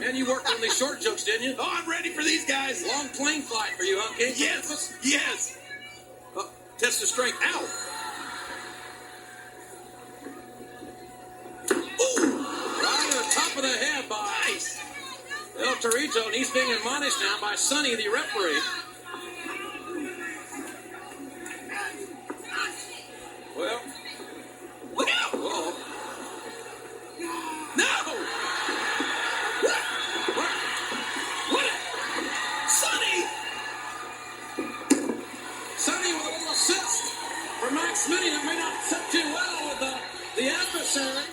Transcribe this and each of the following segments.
Man, you worked on these short jokes, didn't you? Oh, I'm ready for these guys. Long plane flight for you, huh, King? Yes, yes. Test of strength. Ow! Ooh, Right to the top of the head by nice. El Torito, and he's being admonished now by Sonny, the referee. Well, Look out. whoa. No. What? Sonny. Sonny with a little assist for Max Smitty that may not sit too well with the adversary.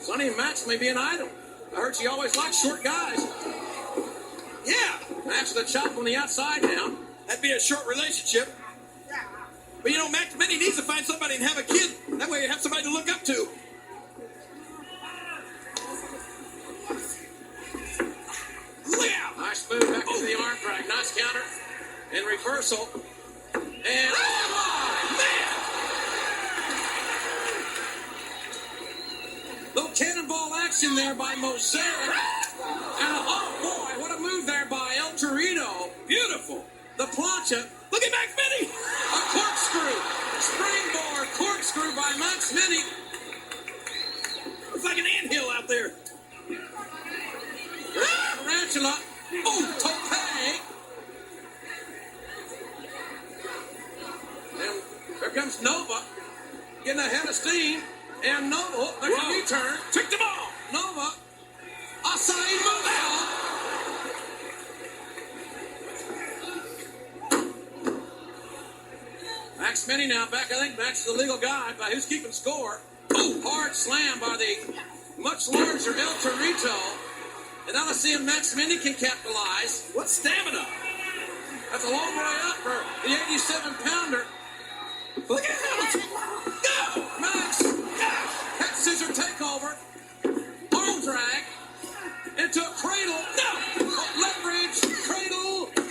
Sonny and Max may be an idol. I heard she always liked short guys. Yeah, Max with a chop from the outside now. that'd be a short relationship. But you know, Max Minnie needs to find somebody and have a kid. That way you have somebody to look up to. Look out. Nice move back into the arm drag. Nice counter. In reversal. And oh my! Little cannonball action there by Moser. And oh boy, what a move there by El Torito. Beautiful. The plancha. Look at Max Minnie. A corkscrew. Springboard corkscrew by Max Minnie. It's like an anthill out there. Tarantula. Oh, tope. And here comes Nova. Getting ahead of steam. And Nova, there's a U-turn. Tricked them all. Nova. Acai Mobile. Max Minnie now back. I think Max is the legal guy, but who's keeping score? Oh, hard slam by the much larger El Torito. And now let's see if Max Minnie can capitalize. What stamina. That's a long way up for the 87-pounder. Look at how. Go. Max. Head scissor takeover. Arm drag. Into a cradle. No. Leverage. Cradle. 3.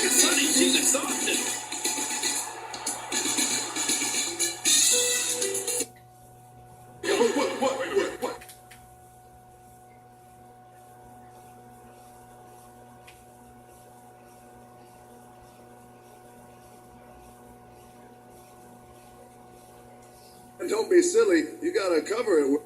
Sonny, she's exhausted. What? And don't be silly. You gotta cover it.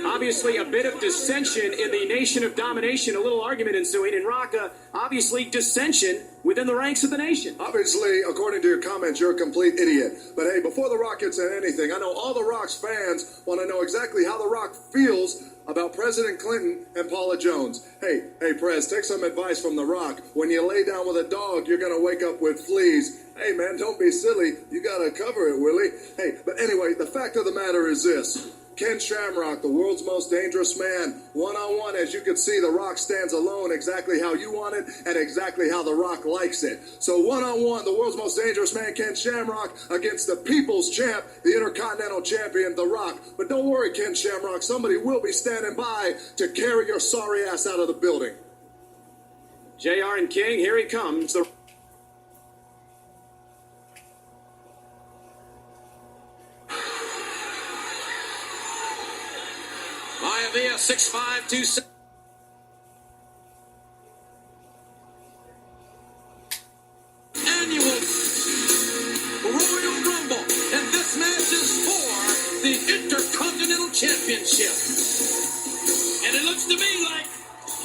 Obviously, a bit of dissension in the Nation of Domination, a little argument ensuing in Raqqa. Obviously, dissension within the ranks of the nation. Obviously, according to your comments, you're a complete idiot. But hey, before The Rock gets at anything, I know all The Rock's fans want to know exactly how The Rock feels about President Clinton and Paula Jones. Hey, Prez, take some advice from The Rock. When you lay down with a dog, you're going to wake up with fleas. Hey, man, don't be silly. You got to cover it, Willie. Hey, but anyway, the fact of the matter is this. Ken Shamrock, the world's most dangerous man, one-on-one, as you can see, The Rock stands alone exactly how you want it and exactly how The Rock likes it. So one-on-one, the world's most dangerous man, Ken Shamrock, against the people's champ, the Intercontinental Champion, The Rock. But don't worry, Ken Shamrock, somebody will be standing by to carry your sorry ass out of the building. JR and King, here he comes. Maivia 6'5", 270. Annual Royal Rumble, and this match is for the Intercontinental Championship. And it looks to me like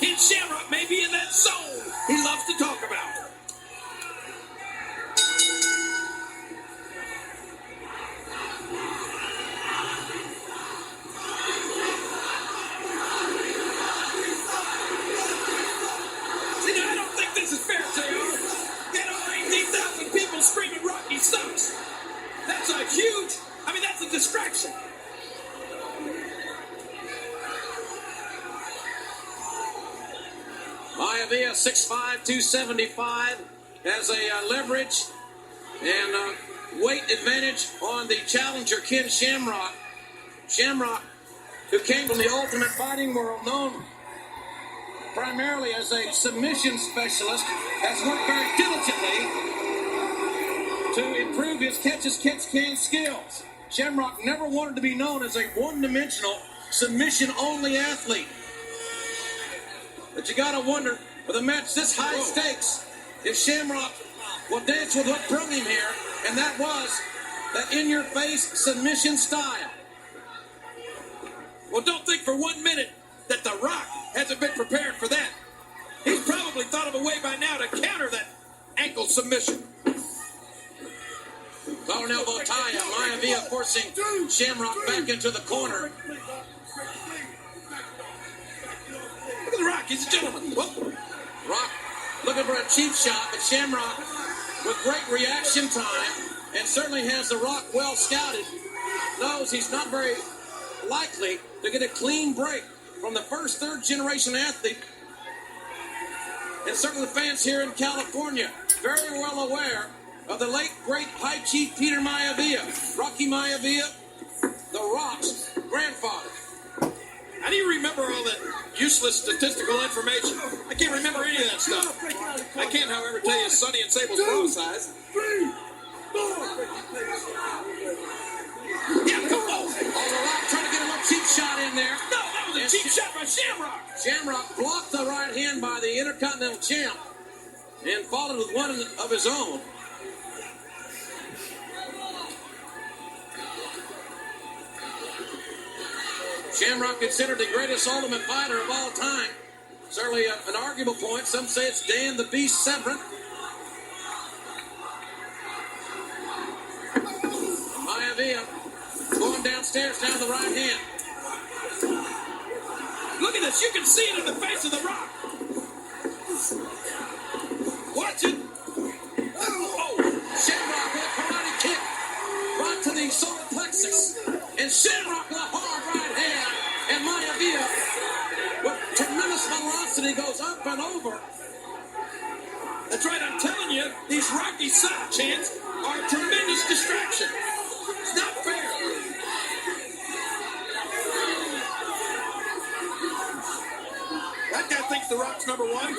Ken Shamrock may be in that zone he loves to talk about. See, now, I don't think this is fair, JR. Get over 18,000 people screaming Rocky sucks. That's a huge, that's a distraction. Maivia 6'5", 275 has a leverage and weight advantage on the challenger, Ken Shamrock. Shamrock, who came from the Ultimate Fighting world, known primarily as a submission specialist, has worked very diligently to improve his catch-as-catch-can skills. Shamrock never wanted to be known as a one-dimensional, submission-only athlete. But you gotta wonder, with a match this high stakes, if Shamrock will dance with what brought him here, and that was that in-your-face submission style. Well, don't think for 1 minute that The Rock hasn't been prepared for that. He's probably thought of a way by now to counter that ankle submission. Collar and elbow tie, Maivia forcing Shamrock back into the corner. Look at The Rock, he's a gentleman. Well, Rock looking for a cheap shot, but Shamrock with great reaction time, and certainly has The Rock well scouted, knows he's not very likely to get a clean break from the first third-generation athlete. And certainly the fans here in California very well aware of the late, great High Chief Peter Maivia, Rocky Maivia, The Rock's grandfather. how do you remember all that useless statistical information? I can't remember any of that stuff. I can, however, tell you Sonny and Sable's bra size. Yeah, come on. Oh, The Rock trying to get him a cheap shot in there. No, that was a cheap shot by Shamrock. Shamrock blocked the right hand by the Intercontinental Champ and followed with one of his own. Shamrock considered the greatest Ultimate Fighter of all time. Certainly an arguable point. Some say it's Dan the Beast Severn. Maivia going downstairs down the right hand. Look at this. You can see it in the face of The Rock. Watch it. Oh, Shamrock with a karate kick right to the solar plexus. And Shamrock with a hard right hand. And Maivia with tremendous velocity goes up and over. that's right. I'm telling you, these Rocky Sub chants are a tremendous distraction. It's not fair. That guy thinks The Rock's number one.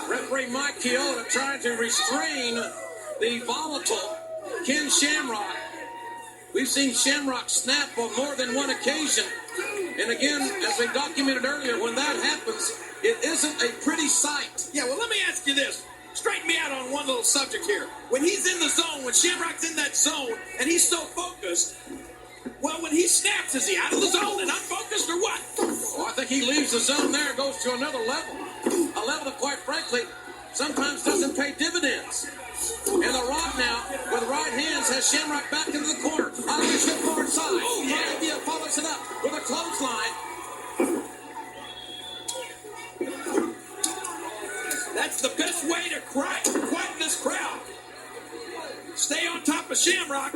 Referee Mike Chioda trying to restrain the volatile Ken Shamrock. We've seen Shamrock snap on more than one occasion. And again, as we documented earlier, when that happens, it isn't a pretty sight. Yeah, well, let me ask you this. Straighten me out on one little subject here. When he's in the zone, when Shamrock's in that zone, and he's so focused, well, when he snaps, is he out of the zone and unfocused or what? Well, I think he leaves the zone there, goes to another level. A level that, quite frankly, sometimes doesn't pay dividends. And The Rock now, with right hands, has Shamrock back into the corner. Irish hip far side. Maivia follows it up with a clothesline. That's the best way to quiet this crowd. Stay on top of Shamrock.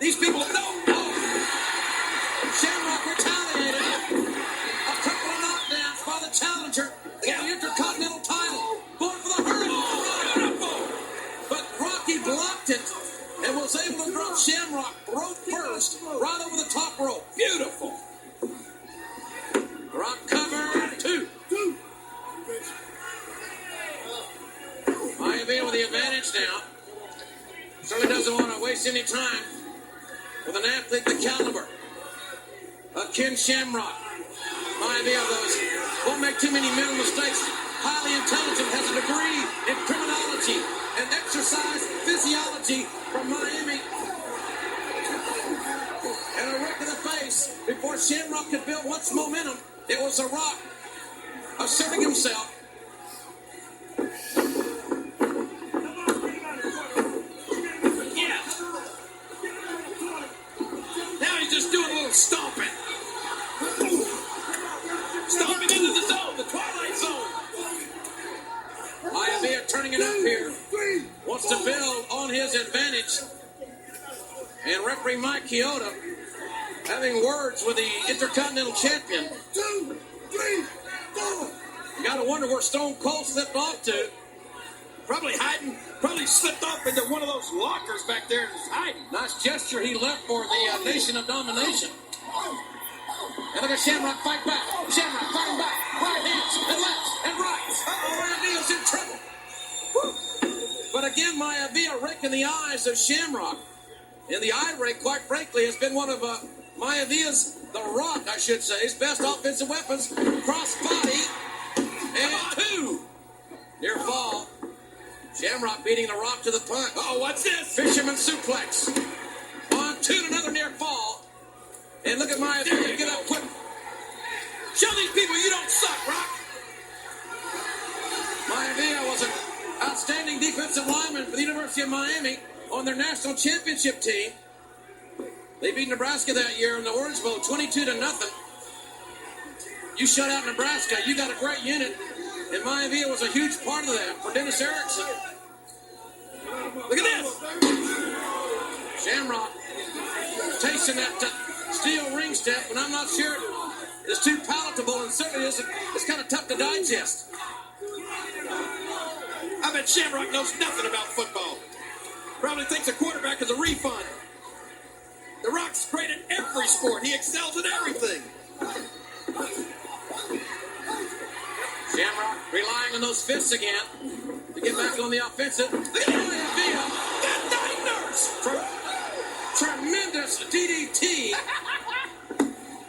These people know. Shamrock retaliated. A couple of knockdowns by the challenger for the Intercontinental title. Going for the Hurricane. But Rocky blocked it and was able to drop Shamrock rope first, right over the top rope. Beautiful. Rock cover 2. Maivia with the advantage now. Certainly doesn't want to waste any time with an athlete the caliber of Ken Shamrock. Maivia, those won't make too many mental mistakes. Highly intelligent, has a degree in criminology and exercise physiology from Miami. And a right to the face before Shamrock could build much momentum. It was The Rock asserting himself. Yeah. Now he's just doing a little stomping. Stomping into the zone, the Twilight Zone. Maivia turning it up here. Wants to build on his advantage. And referee Mike Chioda having words with the Intercontinental Champion. You Gotta wonder where Stone Cold slipped off to. Probably hiding. Probably slipped off into one of those lockers back there and is hiding. Nice gesture he left for the Nation of Domination. And look at Shamrock fight back. Shamrock fighting back. Right hands and lefts and rights. Maiavia's in trouble. But again, Maivia raking the eyes of Shamrock. And the eye rake, quite frankly, has been one of Maiavia's, The Rock, I should say, his best offensive weapons. Cross body. And 2. Near fall. Shamrock beating The Rock to the punch. Oh, what's this? Fisherman suplex. On 2 to another near fall. And look at Maivia get up quick. Show these people you don't suck, Rock. Maivia was an outstanding defensive lineman for the University of Miami on their national championship team. They beat Nebraska that year in the Orange Bowl 22-0. You shut out Nebraska. You got a great unit. And Maivia was a huge part of that for Dennis Erickson. Look at this. Shamrock tasting that steel ring step, and I'm not sure it's too palatable, and certainly it's kind of tough to digest. I bet Shamrock knows nothing about football. Probably thinks a quarterback is a refund. The Rock's great at every sport. He excels at everything. Shamrock relying on those fists again to get back on the offensive. Look at that. That dying nurse. Tremendous DDT.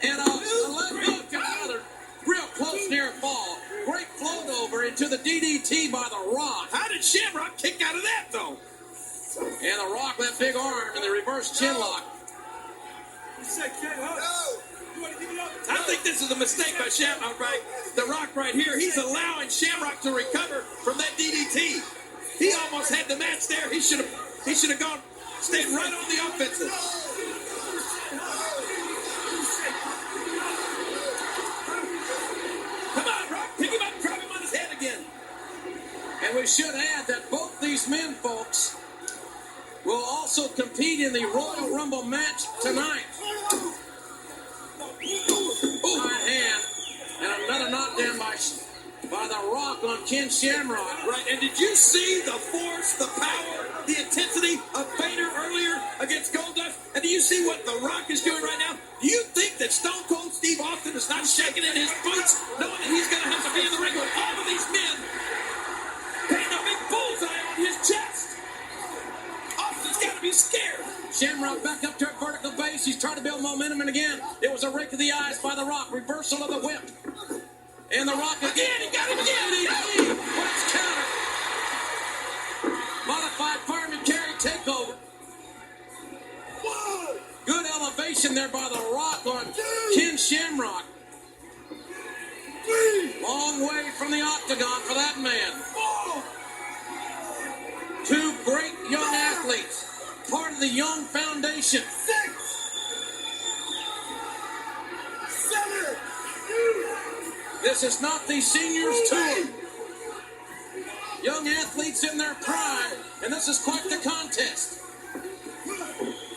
And a leg hook to another. Real close near fall. Great float over into the DDT by The Rock. How did Shamrock kick out of that, though? And The Rock, that big arm in the reverse chin lock. I think this is a mistake by Shamrock, right? The Rock right here. He's allowing Shamrock to recover from that DDT. He almost had the match there. He should have gone, stayed right on the offensive. Come on, Rock. Pick him up and drop him on his head again. And we should add that both these men, folks, will also compete in the Royal Rumble match tonight. Right hand. And another knockdown by The Rock on Ken Shamrock. Right, and did you see the force, the power, the intensity of Vader earlier against Goldust? And do you see what The Rock is doing right now? Do you think that Stone Cold Steve Austin is not shaking in his boots, knowing that he's going to have to be in the ring with all of these men, painting a big bullseye on his chest? Austin's got to be scared. Shamrock back up to a vertical base. He's trying to build momentum, and again, it was a rake of the eyes by The Rock. Reversal of the whip. And The Rock again. He got him again. What's counter? Modified fireman carry takeover. Good elevation there by The Rock on Ken Shamrock. Long way from the octagon for that man. 2 great young athletes. Part of the Young Foundation. 6, 7. This is not the seniors tour. Young athletes in their prime, and this is quite the contest.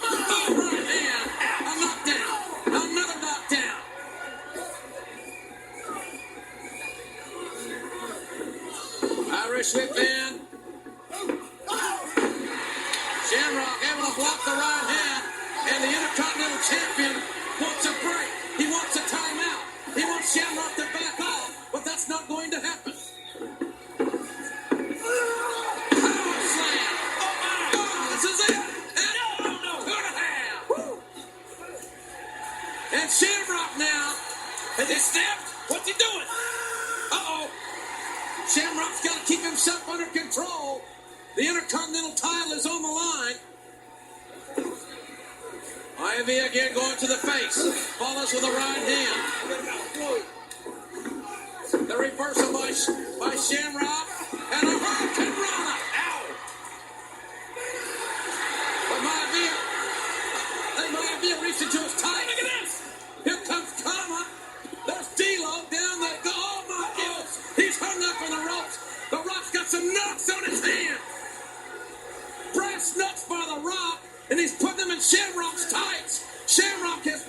Oh, right hand. A knockdown. Another knockdown. Irish whip in. Shamrock able to block the right hand, and the Intercontinental Champion wants a break. He wants a timeout. He wants Shamrock to back off, but that's not going to happen. Power slam. Oh, this is it. And 2.5. And Shamrock now. Has he snapped? What's he doing? Uh-oh. Shamrock's got to keep himself under control. The Intercontinental title is on the line. Maivia again going to the face. Follows with a right hand. The reversal by Shamrock. And a hurricane rana. Ow! But Maivia reached into his tight. Look at this. Here comes Kama. There's D'Lo down there. Oh my goodness. He's hung up on the ropes. The Rock's got some nuts on his hand. Brass nuts by The Rock, and he's putting them in Shamrock's tights. Shamrock has